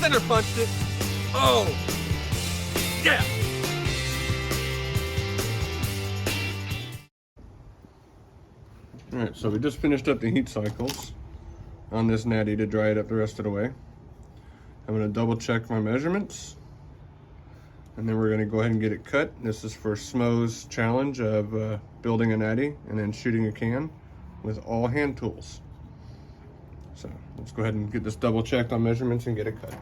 center punched it. Oh, yeah. All right, so we just finished up the heat cycles on this natty to dry it up the rest of the way. I'm gonna double check my measurements, and then we're gonna go ahead and get it cut. This is for Smo's challenge of building a natty and then shooting a can with all hand tools. So let's go ahead and get this double checked on measurements and get it cut.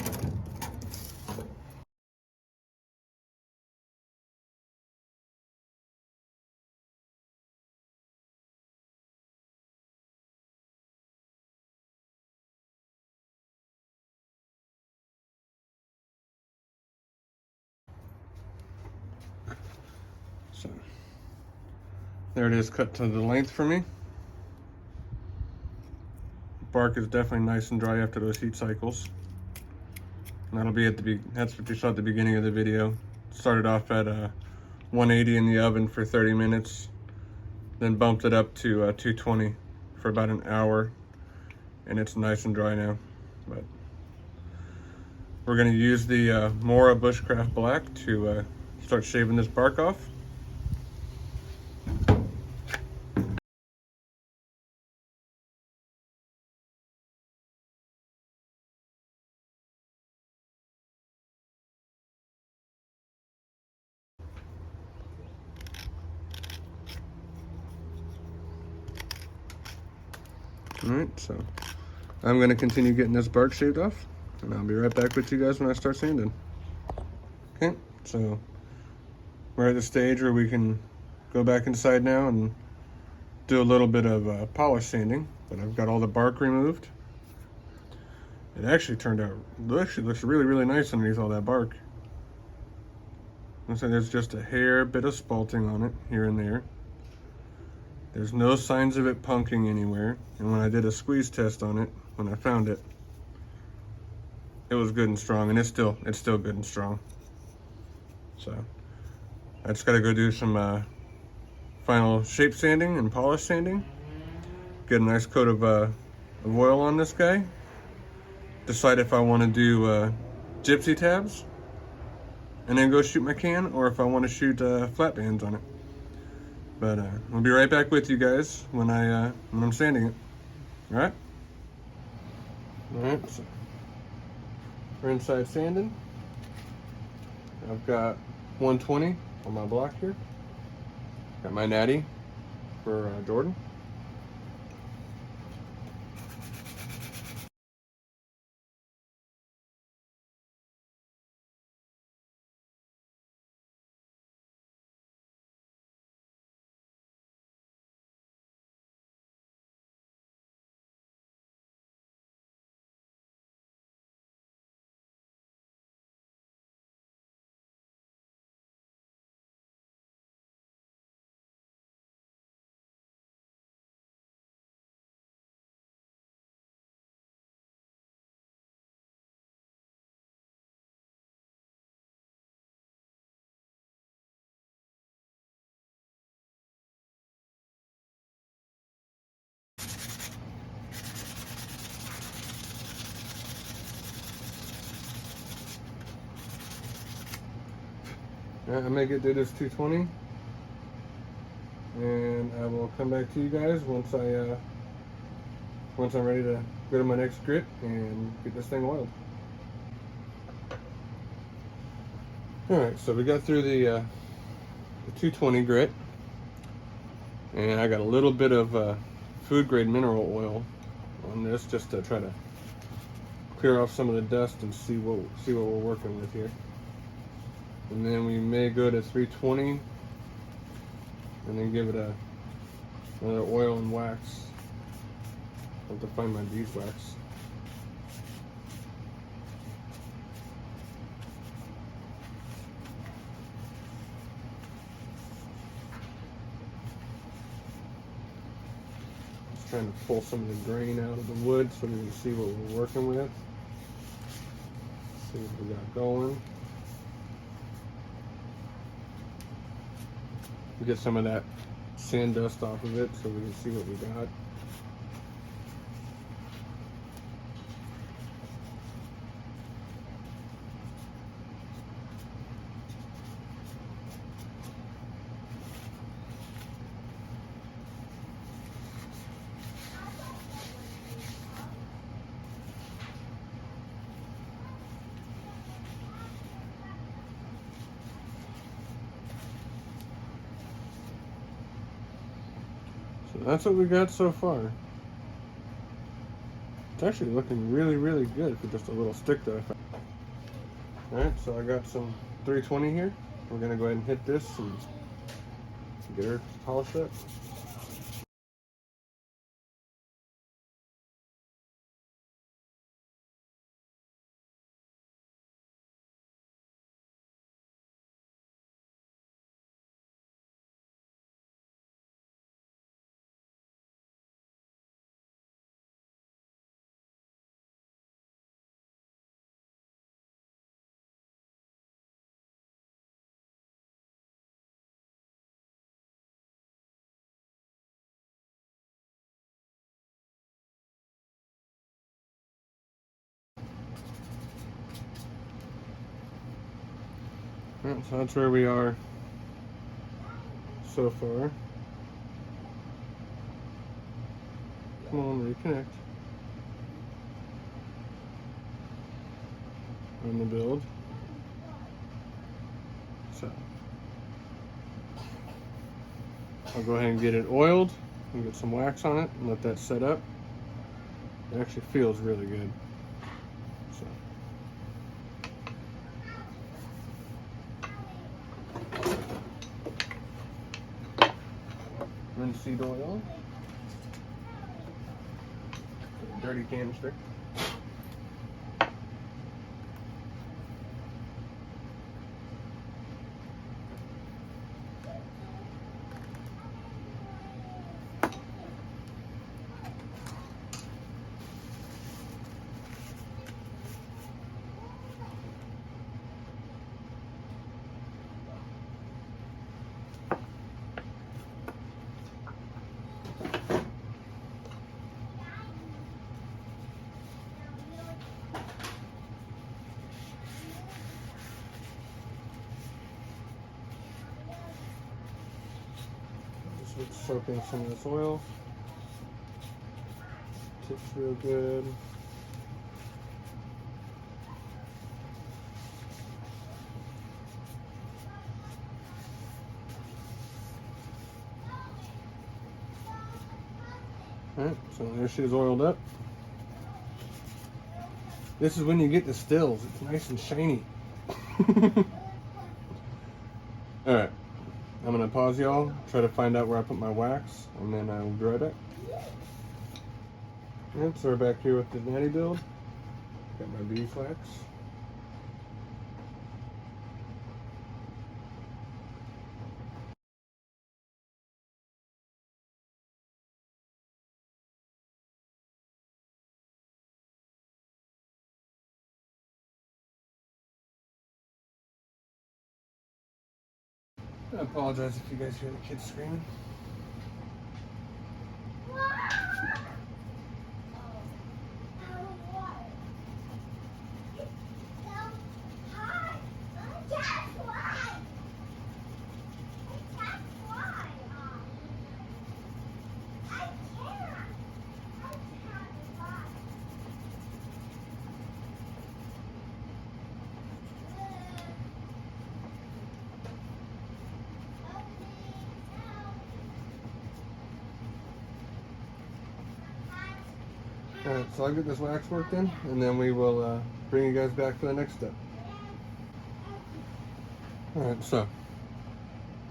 So there it is, cut to the length for me. Bark is definitely nice and dry after those heat cycles. And that'll be at that's what you saw at the beginning of the video. Started off at 180 in the oven for 30 minutes, then bumped it up to 220 for about an hour, and it's nice and dry now. But we're gonna use the Mora Bushcraft Black to start shaving this bark off. All right, so I'm gonna continue getting this bark shaved off, and I'll be right back with you guys when I start sanding. Okay, so we're at the stage where we can go back inside now and do a little bit of polish sanding, but I've got all the bark removed. It actually turned out, looks really, really nice underneath all that bark. So there's just a hair bit of spalting on it here and there. There's no signs of it punking anywhere. And when I did a squeeze test on it, when I found it, it was good and strong, and it's still good and strong. So I just gotta go do some final shape sanding and polish sanding. Get a nice coat of oil on this guy. Decide if I wanna do gypsy tabs and then go shoot my can, or if I wanna shoot flat bands on it. But we'll be right back with you guys when I'm sanding it. All right? All right, so we're inside sanding. I've got 120 on my block here. Got my natty for Jordan. I may get through this 220, and I will come back to you guys once I'm ready to go to my next grit and get this thing oiled. All right, so we got through the 220 grit, and I got a little bit of food grade mineral oil on this just to try to clear off some of the dust and see what we're working with here. And then we may go to 320 and then give it another oil and wax. I'll have to find my beeswax. Just trying to pull some of the grain out of the wood so we can see what we're working with. See what we got going. Get some of that sand dust off of it so we can see what we got. that's what we got so far. It's actually looking really, really good for just a little stick that I found. Alright, so I got some 320 here. We're gonna go ahead and hit this and get her polished up. Alright, so that's where we are so far. Come on, reconnect. On the build. So I'll go ahead and get it oiled and get some wax on it and let that set up. It actually feels really good. So linseed oil. Dirty canister. Just soak in some of this oil. Tips real good. Alright, so there she's oiled up. This is when you get the stills. It's nice and shiny. Alright, I'm going to pause y'all, try to find out where I put my wax, and then I will be right back. Alright, so we're back here with the natty build. Got my beeswax. I apologize if you guys hear the kids screaming. Alright, so I'll get this wax worked in, and then we will bring you guys back for the next step. Alright, so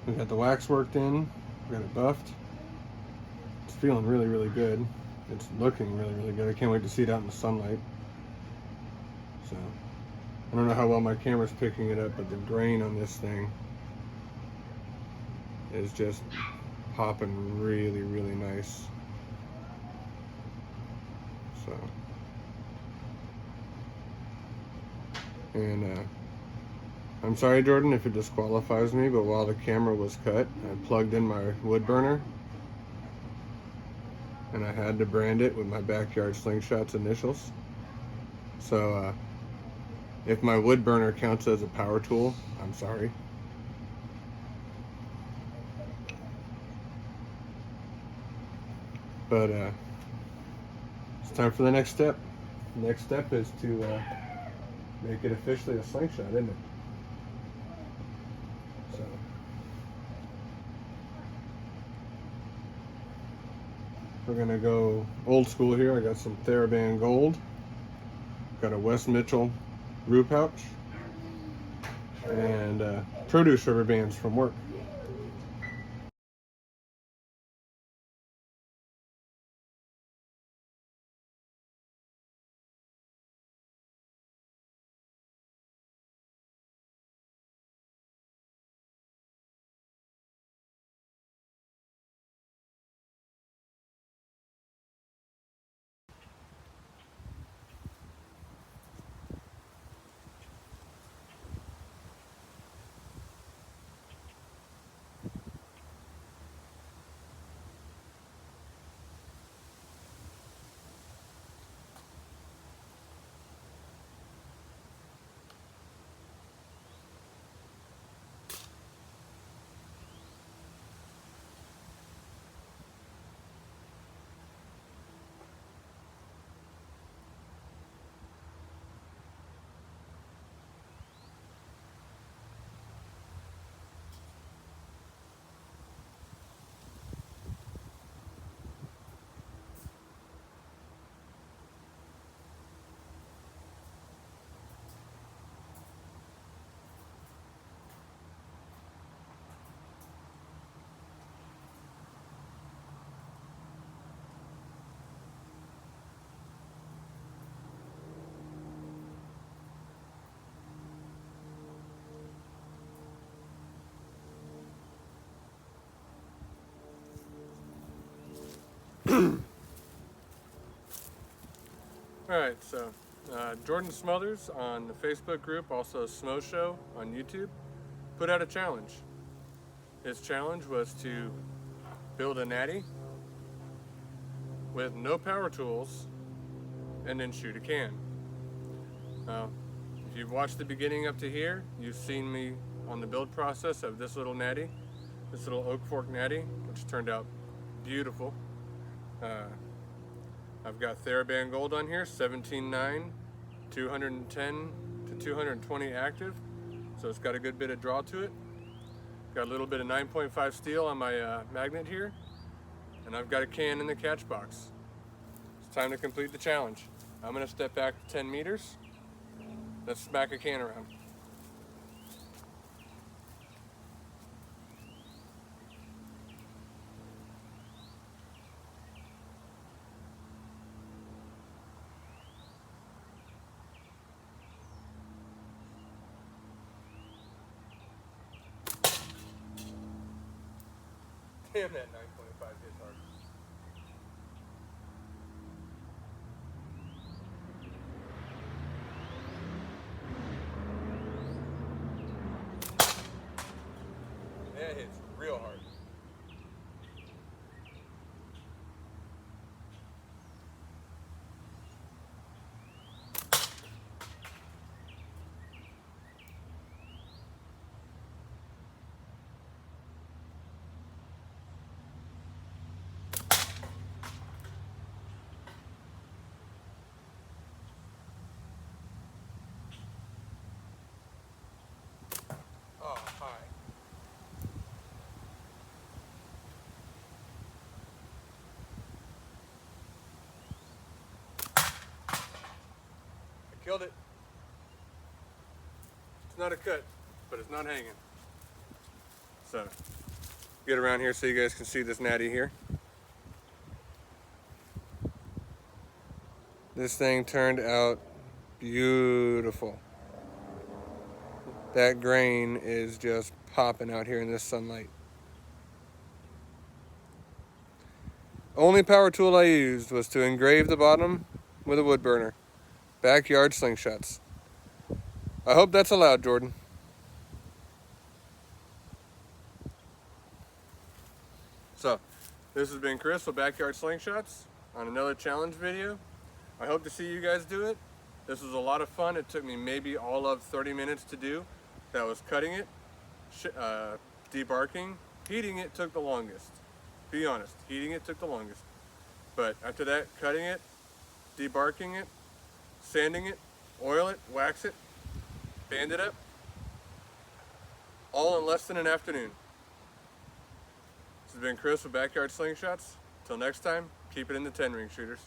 we got the wax worked in, we got it buffed. It's feeling really, really good. It's looking really, really good. I can't wait to see it out in the sunlight. So, I don't know how well my camera's picking it up, but the grain on this thing is just popping really, really nice. So, and I'm sorry, Jordan, if it disqualifies me, but while the camera was cut, I plugged in my wood burner, and I had to brand it with my Backyard Slingshot's initials. So, if my wood burner counts as a power tool, I'm sorry. But it's time for the next step. The next step is to make it officially a slingshot, isn't it? So We're gonna go old school here. I got some TheraBand Gold. Got a West Mitchell root pouch. And produce rubber bands from work. Alright, so Jordan Smothers on the Facebook group, also Smo Show on YouTube, put out a challenge. His challenge was to build a natty with no power tools and then shoot a can. Now, if you've watched the beginning up to here, you've seen me on the build process of this little natty, this little oak fork natty, which turned out beautiful. I've got TheraBand Gold on here, 17.9, 210 to 220 active, so it's got a good bit of draw to it. Got a little bit of 9.5 steel on my magnet here, and I've got a can in the catch box. It's time to complete the challenge. I'm gonna step back 10 meters. Let's smack a can around. Damn, that 9.5 hits hard. That hits real hard. Oh, hi. I killed it. It's not a cut, but it's not hanging. So, get around here so you guys can see this natty here. This thing turned out beautiful. That grain is just popping out here in this sunlight. Only power tool I used was to engrave the bottom with a wood burner. Backyard slingshots. I hope that's allowed, Jordan. So, this has been Chris with Backyard Slingshots on another challenge video. I hope to see you guys do it. This was a lot of fun. It took me maybe all of 30 minutes to do. That was cutting it, debarking. Heating it took the longest. Be honest, heating it took the longest. But after that, cutting it, debarking it, sanding it, oil it, wax it, band it up, all in less than an afternoon. This has been Chris with Backyard Slingshots. Till next time, keep it in the 10 ring, shooters.